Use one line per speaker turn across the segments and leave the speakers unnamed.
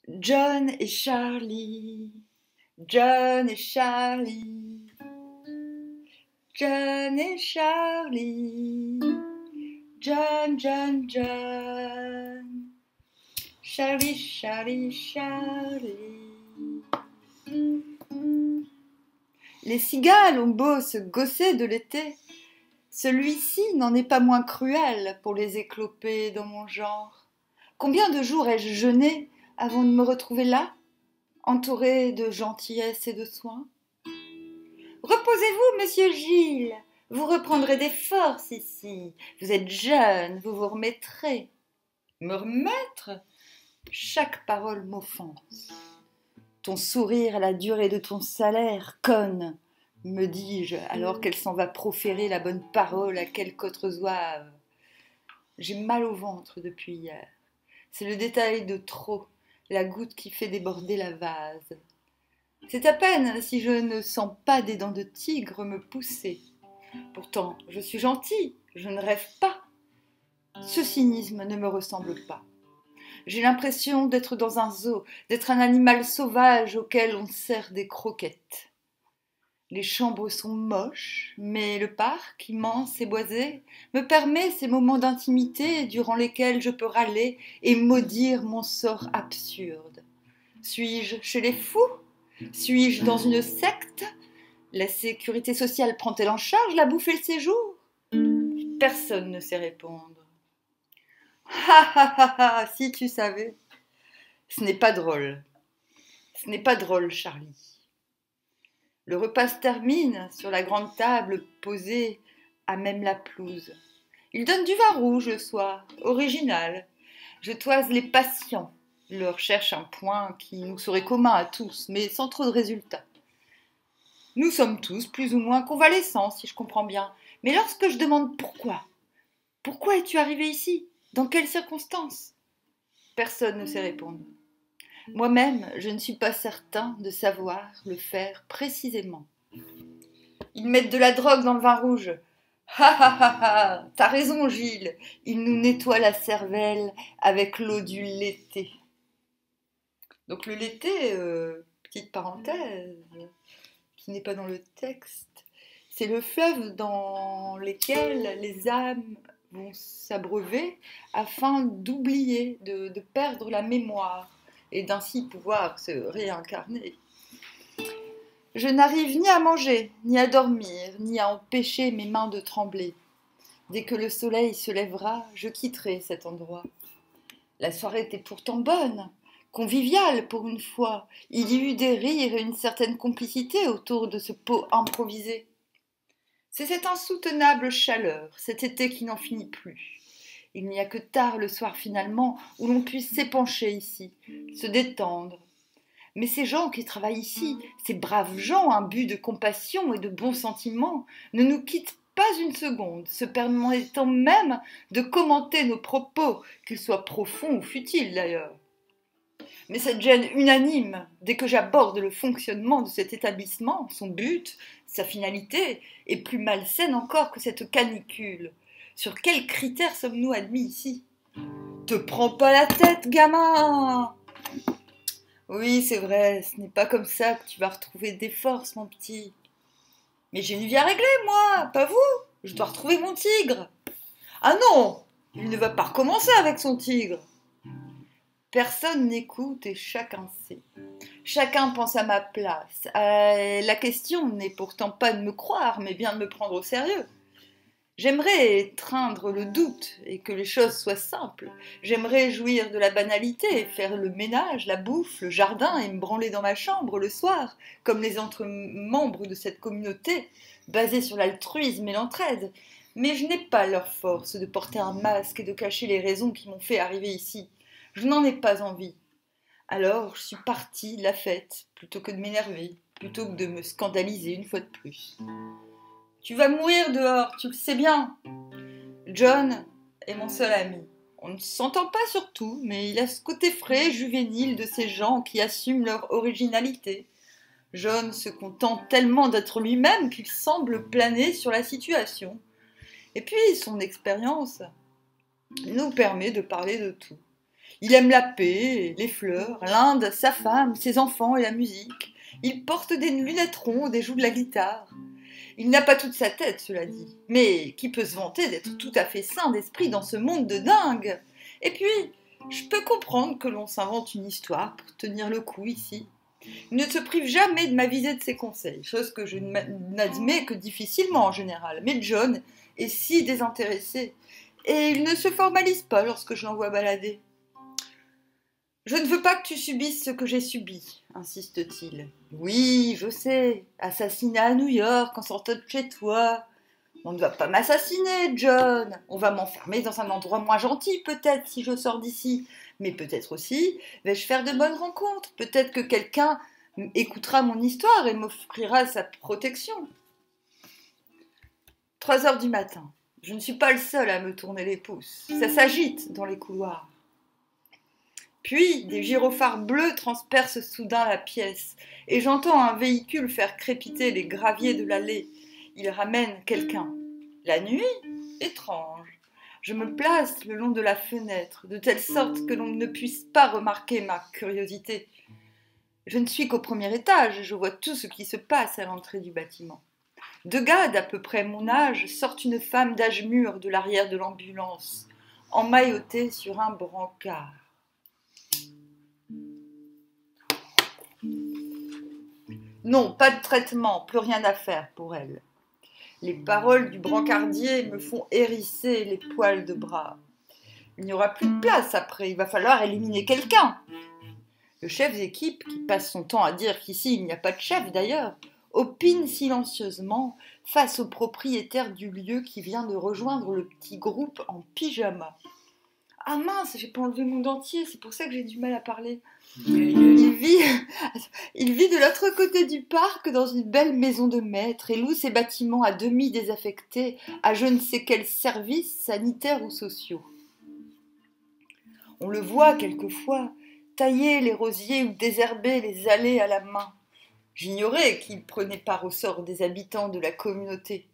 John et Charlie, John et Charlie, John et Charlie, John, John, John, Charlie, Charlie, Charlie. Les cigales ont beau se gausser de l'été, celui-ci n'en est pas moins cruel pour les éclopés dans mon genre. Combien de jours ai-je jeûné avant de me retrouver là, entouré de gentillesse et de soins? Reposez-vous, monsieur Gilles, vous reprendrez des forces ici. Vous êtes jeune, vous vous remettrez. Me remettre? Chaque parole m'offense. Ton sourire à la durée de ton salaire, conne, me dis-je, alors qu'elle s'en va proférer la bonne parole à quelque autre zouave. J'ai mal au ventre depuis hier. C'est le détail de trop, la goutte qui fait déborder la vase. C'est à peine si je ne sens pas des dents de tigre me pousser. Pourtant, je suis gentil, je ne rêve pas. Ce cynisme ne me ressemble pas. J'ai l'impression d'être dans un zoo, d'être un animal sauvage auquel on sert des croquettes. Les chambres sont moches, mais le parc, immense et boisé, me permet ces moments d'intimité durant lesquels je peux râler et maudire mon sort absurde. Suis-je chez les fous? Suis-je dans une secte? La sécurité sociale prend-elle en charge la bouffe et le séjour? Personne ne sait répondre. Ha ha ha ha, si tu savais. Ce n'est pas drôle. Ce n'est pas drôle, Charlie. Le repas se termine sur la grande table posée à même la pelouse. Il donne du vin rouge le soir, original. Je toise les patients, leur cherche un point qui nous serait commun à tous, mais sans trop de résultats. Nous sommes tous plus ou moins convalescents, si je comprends bien. Mais lorsque je demande pourquoi es-tu arrivé ici? Dans quelles circonstances? Personne ne sait répondre. Moi-même, je ne suis pas certain de savoir le faire précisément. Ils mettent de la drogue dans le vin rouge. Ha ha ha ha, t'as raison, Gilles. Ils nous nettoient la cervelle avec l'eau du Lété. Donc le Lété, petite parenthèse, qui n'est pas dans le texte, c'est le fleuve dans lequel les âmes vont s'abreuver afin d'oublier, de perdre la mémoire et d'ainsi pouvoir se réincarner. Je n'arrive ni à manger, ni à dormir, ni à empêcher mes mains de trembler. Dès que le soleil se lèvera, je quitterai cet endroit. La soirée était pourtant bonne, conviviale pour une fois. Il y eut des rires et une certaine complicité autour de ce pot improvisé. C'est cette insoutenable chaleur, cet été qui n'en finit plus. Il n'y a que tard le soir finalement où l'on puisse s'épancher ici, se détendre. Mais ces gens qui travaillent ici, ces braves gens imbus de compassion et de bons sentiments, ne nous quittent pas une seconde, se permettant même de commenter nos propos, qu'ils soient profonds ou futiles d'ailleurs. Mais cette gêne unanime, dès que j'aborde le fonctionnement de cet établissement, son but, sa finalité, est plus malsaine encore que cette canicule. Sur quels critères sommes-nous admis ici? Te prends pas la tête, gamin! Oui, c'est vrai, ce n'est pas comme ça que tu vas retrouver des forces, mon petit. Mais j'ai une vie à régler, moi, pas vous. Je dois retrouver mon tigre. Ah non, il ne va pas recommencer avec son tigre. Personne n'écoute et chacun sait. Chacun pense à ma place. La question n'est pourtant pas de me croire, mais bien de me prendre au sérieux. J'aimerais étreindre le doute et que les choses soient simples. J'aimerais jouir de la banalité, faire le ménage, la bouffe, le jardin et me branler dans ma chambre le soir, comme les autres membres de cette communauté, basée sur l'altruisme et l'entraide. Mais je n'ai pas leur force de porter un masque et de cacher les raisons qui m'ont fait arriver ici. Je n'en ai pas envie. Alors je suis partie de la fête, plutôt que de m'énerver, plutôt que de me scandaliser une fois de plus. Tu vas mourir dehors, tu le sais bien. John est mon seul ami. On ne s'entend pas sur tout, mais il a ce côté frais, juvénile de ces gens qui assument leur originalité. John se contente tellement d'être lui-même qu'il semble planer sur la situation. Et puis son expérience nous permet de parler de tout. Il aime la paix, les fleurs, l'Inde, sa femme, ses enfants et la musique. Il porte des lunettes rondes et joue de la guitare. Il n'a pas toute sa tête, cela dit, mais qui peut se vanter d'être tout à fait sain d'esprit dans ce monde de dingue? Et puis, je peux comprendre que l'on s'invente une histoire pour tenir le coup ici. Il ne se prive jamais de m'aviser de ses conseils, chose que je n'admets que difficilement en général. Mais John est si désintéressé, et il ne se formalise pas lorsque je l'envoie balader. Je ne veux pas que tu subisses ce que j'ai subi, insiste-t-il. Oui, je sais, assassinat à New York en sortant de chez toi. On ne va pas m'assassiner, John. On va m'enfermer dans un endroit moins gentil, peut-être, si je sors d'ici. Mais peut-être aussi, vais-je faire de bonnes rencontres. Peut-être que quelqu'un écoutera mon histoire et m'offrira sa protection. 3 heures du matin. Je ne suis pas le seul à me tourner les pouces. Ça s'agite dans les couloirs. Puis, des gyrophares bleus transpercent soudain la pièce, et j'entends un véhicule faire crépiter les graviers de l'allée. Il ramène quelqu'un. La nuit? Étrange. Je me place le long de la fenêtre, de telle sorte que l'on ne puisse pas remarquer ma curiosité. Je ne suis qu'au premier étage, et je vois tout ce qui se passe à l'entrée du bâtiment. 2 gars d'à peu près mon âge sortent une femme d'âge mûr de l'arrière de l'ambulance, emmaillotée sur un brancard. Non, pas de traitement, plus rien à faire pour elle. Les paroles du brancardier me font hérisser les poils de bras. Il n'y aura plus de place après, il va falloir éliminer quelqu'un. Le chef d'équipe, qui passe son temps à dire qu'ici il n'y a pas de chef d'ailleurs, opine silencieusement face au propriétaire du lieu qui vient de rejoindre le petit groupe en pyjama. Ah mince, j'ai pas enlevé mon dentier, c'est pour ça que j'ai du mal à parler. Il vit de l'autre côté du parc dans une belle maison de maître et loue ses bâtiments à demi désaffectés à je ne sais quels services sanitaires ou sociaux. On le voit quelquefois tailler les rosiers ou désherber les allées à la main. J'ignorais qu'il prenait part au sort des habitants de la communauté.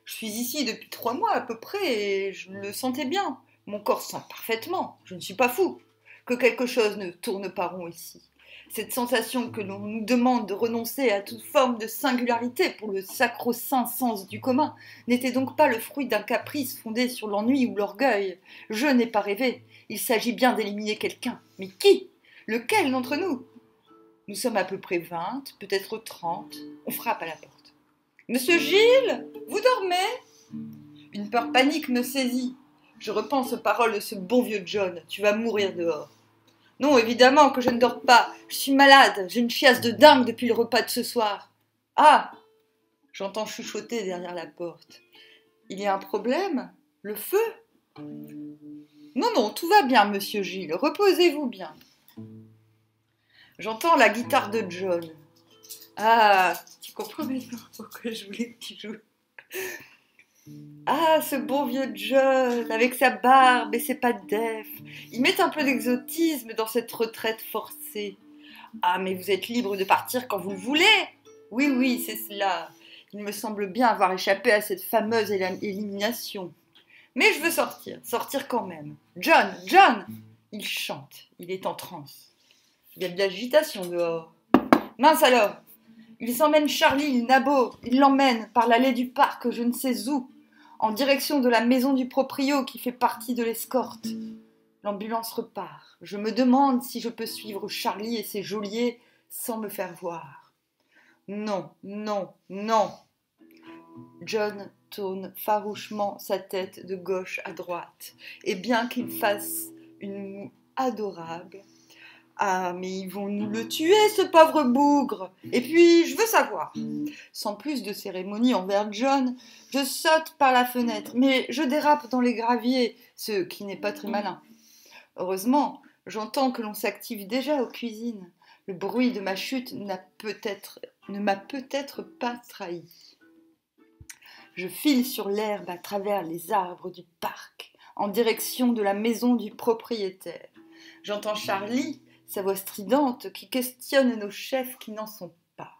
Je suis ici depuis 3 mois à peu près et je le sentais bien. Mon corps sent parfaitement, je ne suis pas fou, que quelque chose ne tourne pas rond ici. Cette sensation que l'on nous demande de renoncer à toute forme de singularité pour le sacro-saint sens du commun n'était donc pas le fruit d'un caprice fondé sur l'ennui ou l'orgueil. Je n'ai pas rêvé, il s'agit bien d'éliminer quelqu'un. Mais qui? Lequel d'entre nous? Nous sommes à peu près 20, peut-être 30. On frappe à la porte. Monsieur Gilles, vous dormez? Une peur panique me saisit. Je repense aux paroles de ce bon vieux John. Tu vas mourir dehors. Non, évidemment que je ne dors pas. Je suis malade. J'ai une chiasse de dingue depuis le repas de ce soir. Ah! J'entends chuchoter derrière la porte. Il y a un problème? Le feu? Non, non, tout va bien, monsieur Gilles. Reposez-vous bien. J'entends la guitare de John. Ah, tu comprends maintenant pourquoi je voulais que tu joues. Ah, ce bon vieux John, avec sa barbe et ses pattes d'œuf. Il met un peu d'exotisme dans cette retraite forcée. Ah, mais vous êtes libre de partir quand vous le voulez. Oui, oui, c'est cela. Il me semble bien avoir échappé à cette fameuse élimination. Mais je veux sortir quand même. John, John! Il chante, il est en transe. Il y a de l'agitation dehors. Mince alors! Il s'emmène Charlie, le nabot. Il l'emmène par l'allée du parc, je ne sais où, en direction de la maison du proprio qui fait partie de l'escorte. L'ambulance repart. Je me demande si je peux suivre Charlie et ses geôliers sans me faire voir. Non, non, non. John tourne farouchement sa tête de gauche à droite, et bien qu'il fasse une moue adorable, ah, mais ils vont nous le tuer, ce pauvre bougre. Et puis, je veux savoir. Sans plus de cérémonie envers John, je saute par la fenêtre, mais je dérape dans les graviers, ce qui n'est pas très malin. Heureusement, j'entends que l'on s'active déjà aux cuisines. Le bruit de ma chute ne m'a peut-être pas trahi. Je file sur l'herbe à travers les arbres du parc, en direction de la maison du propriétaire. J'entends Charlie, sa voix stridente, qui questionne nos chefs qui n'en sont pas.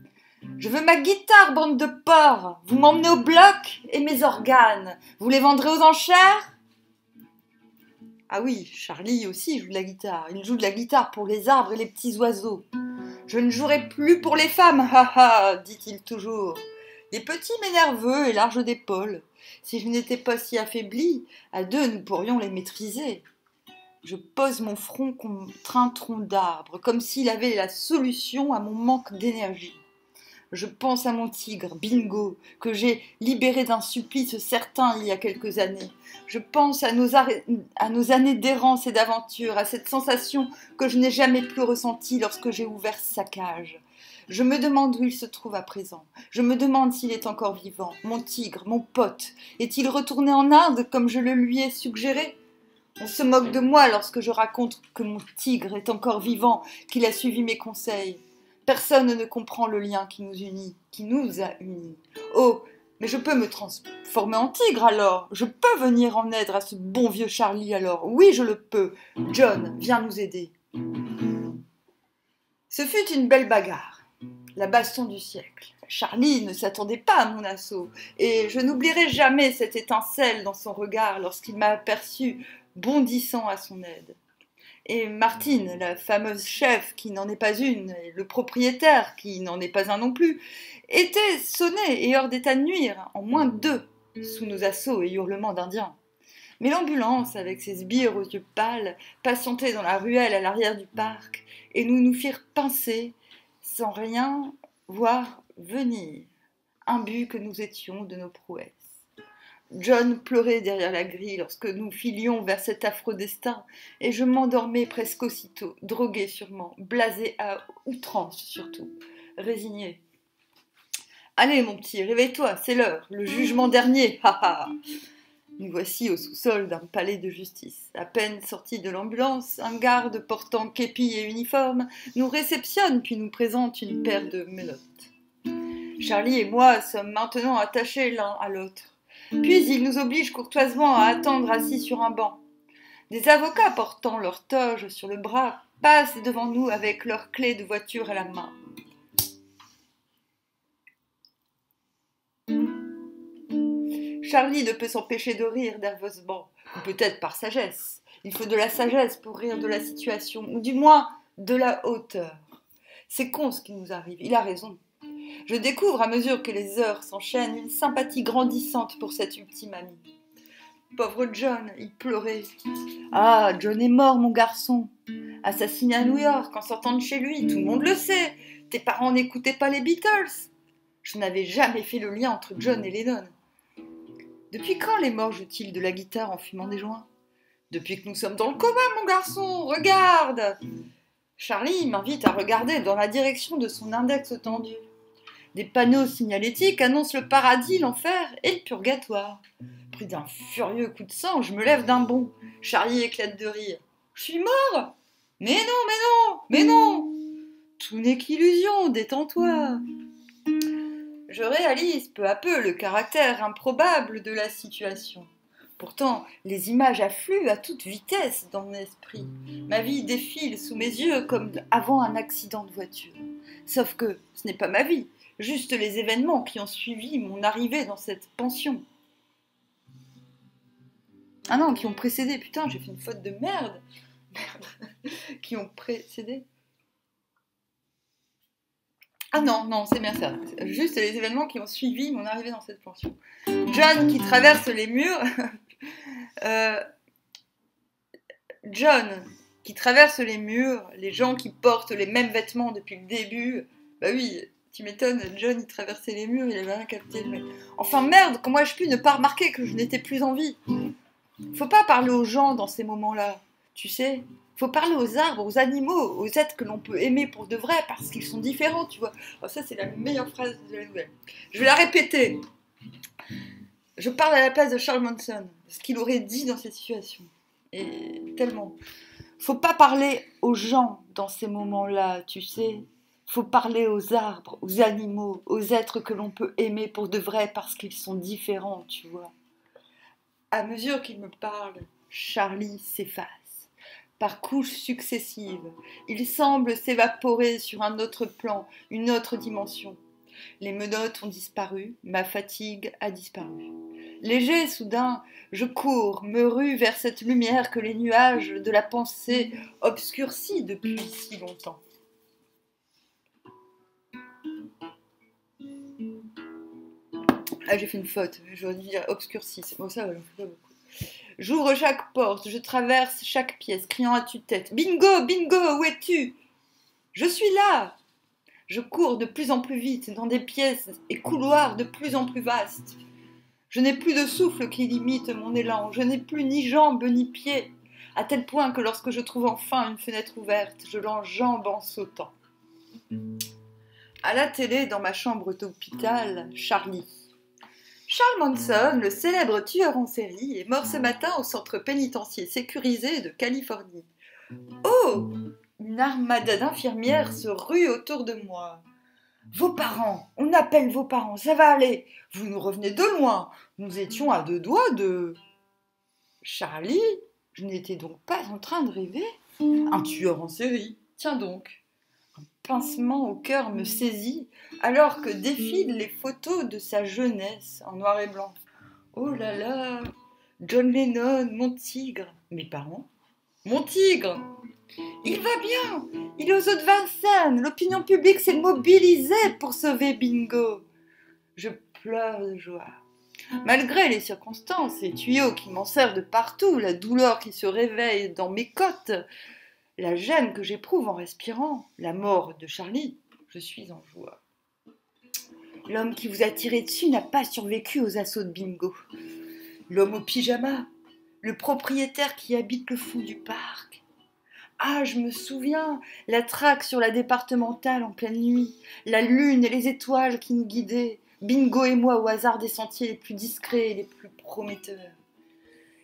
« Je veux ma guitare, bande de porcs! Vous m'emmenez au bloc? Et mes organes? Vous les vendrez aux enchères ?» Ah oui, Charlie aussi joue de la guitare. Il joue de la guitare pour les arbres et les petits oiseaux. Je ne jouerai plus pour les femmes, ha ha, dit-il toujours. Les petits mais nerveux et larges d'épaules. Si je n'étais pas si affaibli, à deux nous pourrions les maîtriser. Je pose mon front contre un tronc d'arbre, comme s'il avait la solution à mon manque d'énergie. Je pense à mon tigre, Bingo, que j'ai libéré d'un supplice certain il y a quelques années. Je pense à nos années d'errance et d'aventure, à cette sensation que je n'ai jamais plus ressentie lorsque j'ai ouvert sa cage. Je me demande où il se trouve à présent. Je me demande s'il est encore vivant. Mon tigre, mon pote, est-il retourné en Inde comme je le lui ai suggéré ? On se moque de moi lorsque je raconte que mon tigre est encore vivant, qu'il a suivi mes conseils. Personne ne comprend le lien qui nous a unis. Oh, mais je peux me transformer en tigre alors. Je peux venir en aide à ce bon vieux Charlie alors. Oui, je le peux. John, viens nous aider. Ce fut une belle bagarre. La baston du siècle. Charlie ne s'attendait pas à mon assaut, et je n'oublierai jamais cette étincelle dans son regard lorsqu'il m'a aperçu bondissant à son aide. Et Martine, la fameuse chef qui n'en est pas une, et le propriétaire qui n'en est pas un non plus, étaient sonnés et hors d'état de nuire, en moins de 2, sous nos assauts et hurlements d'Indiens. Mais l'ambulance, avec ses sbires aux yeux pâles, patientait dans la ruelle à l'arrière du parc, et nous firent pincer, sans rien voir venir, imbus que nous étions de nos prouesses. John pleurait derrière la grille lorsque nous filions vers cet affreux destin, et je m'endormais presque aussitôt, drogué sûrement, blasé à outrance surtout, résigné. Allez, mon petit, réveille-toi, c'est l'heure, le jugement dernier, ha ha. Nous voici au sous-sol d'un palais de justice. À peine sortis de l'ambulance, un garde portant képi et uniforme nous réceptionne puis nous présente une paire de menottes. Charlie et moi sommes maintenant attachés l'un à l'autre. Puis il nous oblige courtoisement à attendre assis sur un banc. Des avocats portant leur toge sur le bras passent devant nous avec leurs clés de voiture à la main. Charlie ne peut s'empêcher de rire nerveusement, ou peut-être par sagesse. Il faut de la sagesse pour rire de la situation, ou du moins de la hauteur. C'est con ce qui nous arrive, il a raison. Je découvre à mesure que les heures s'enchaînent une sympathie grandissante pour cet ultime ami. Pauvre John, il pleurait. Ah, John est mort, mon garçon. Assassiné à New York en sortant de chez lui, tout le monde le sait. Tes parents n'écoutaient pas les Beatles. Je n'avais jamais fait le lien entre John et Lennon. Depuis quand les morts jouent-ils de la guitare en fumant des joints ? Depuis que nous sommes dans le coma, mon garçon, regarde. Charlie m'invite à regarder dans la direction de son index tendu. Des panneaux signalétiques annoncent le paradis, l'enfer et le purgatoire. Pris d'un furieux coup de sang, je me lève d'un bond. Charlie éclate de rire. Je suis mort ? Mais non, mais non, mais non ! Tout n'est qu'illusion, détends-toi. Je réalise peu à peu le caractère improbable de la situation. Pourtant, les images affluent à toute vitesse dans mon esprit. Ma vie défile sous mes yeux comme avant un accident de voiture. Sauf que ce n'est pas ma vie, juste les événements qui ont suivi mon arrivée dans cette pension. Ah non, qui ont précédé, putain, j'ai fait une faute de merde. Qui ont précédé. Ah non, non, c'est bien ça. Juste les événements qui ont suivi mon arrivée dans cette pension. John qui traverse les murs. John qui traverse les murs, les gens qui portent les mêmes vêtements depuis le début. Bah oui, tu m'étonnes, John il traversait les murs, il avait rien capté. Mais... Enfin merde, comment ai-je pu ne pas remarquer que je n'étais plus en vie ? Faut pas parler aux gens dans ces moments-là, tu sais. Faut parler aux arbres, aux animaux, aux êtres que l'on peut aimer pour de vrai, parce qu'ils sont différents, tu vois. Alors ça, c'est la meilleure phrase de la nouvelle. Je vais la répéter. Je parle à la place de Charles Manson, ce qu'il aurait dit dans cette situation. Et tellement. Faut pas parler aux gens dans ces moments-là, tu sais. Faut parler aux arbres, aux animaux, aux êtres que l'on peut aimer pour de vrai, parce qu'ils sont différents, tu vois. À mesure qu'il me parle, Charlie s'efface. Par couches successives, il semble s'évaporer sur un autre plan, une autre dimension. Les menottes ont disparu, ma fatigue a disparu. Léger, soudain, je cours, me rue vers cette lumière que les nuages de la pensée obscurcissent depuis si longtemps. Ah, j'ai fait une faute, j'aurais dû dire obscurci, c'est bon ça, j'en fais pas beaucoup. J'ouvre chaque porte, je traverse chaque pièce, criant à tue-tête. Bingo, bingo, où es-tu? Je suis là! Je cours de plus en plus vite dans des pièces et couloirs de plus en plus vastes. Je n'ai plus de souffle qui limite mon élan, je n'ai plus ni jambes ni pieds, à tel point que lorsque je trouve enfin une fenêtre ouverte, je l'enjambe en sautant. À la télé, dans ma chambre d'hôpital, Charlie. Charles Manson, le célèbre tueur en série, est mort ce matin au centre pénitentiaire sécurisé de Californie. Oh! Une armada d'infirmières se rue autour de moi. Vos parents, on appelle vos parents, ça va aller. Vous nous revenez de loin. Nous étions à 2 doigts de... Charlie, je n'étais donc pas en train de rêver. Un tueur en série, tiens donc. Un pincement au cœur me saisit alors que défilent les photos de sa jeunesse en noir et blanc. Oh là là, John Lennon, mon tigre. Mes parents? Mon tigre! Il va bien, il est aux eaux de Vincennes, l'opinion publique s'est mobilisée pour sauver Bingo. Je pleure de joie. Malgré les circonstances, les tuyaux qui m'en servent de partout, la douleur qui se réveille dans mes côtes, la gêne que j'éprouve en respirant, la mort de Charlie, je suis en joie. L'homme qui vous a tiré dessus n'a pas survécu aux assauts de Bingo. L'homme au pyjama, le propriétaire qui habite le fond du parc. Ah, je me souviens, la traque sur la départementale en pleine nuit, la lune et les étoiles qui nous guidaient, Bingo et moi au hasard des sentiers les plus discrets et les plus prometteurs.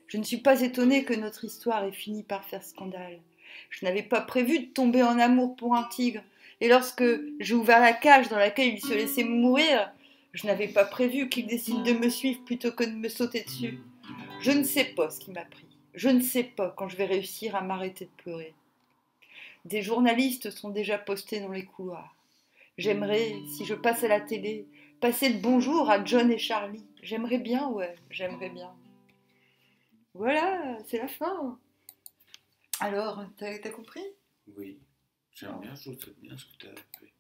Je ne suis pas étonnée que notre histoire ait fini par faire scandale. Je n'avais pas prévu de tomber en amour pour un tigre, et lorsque j'ai ouvert la cage dans laquelle il se laissait mourir, je n'avais pas prévu qu'il décide de me suivre plutôt que de me sauter dessus. Je ne sais pas ce qui m'a pris. Je ne sais pas quand je vais réussir à m'arrêter de pleurer. Des journalistes sont déjà postés dans les couloirs. J'aimerais, si je passe à la télé, passer le bonjour à John et Charlie. J'aimerais bien, ouais, j'aimerais bien. Voilà, c'est la fin. Alors, t'as compris?
Oui, j'aime bien, je trouve ça bien ce que tu as fait.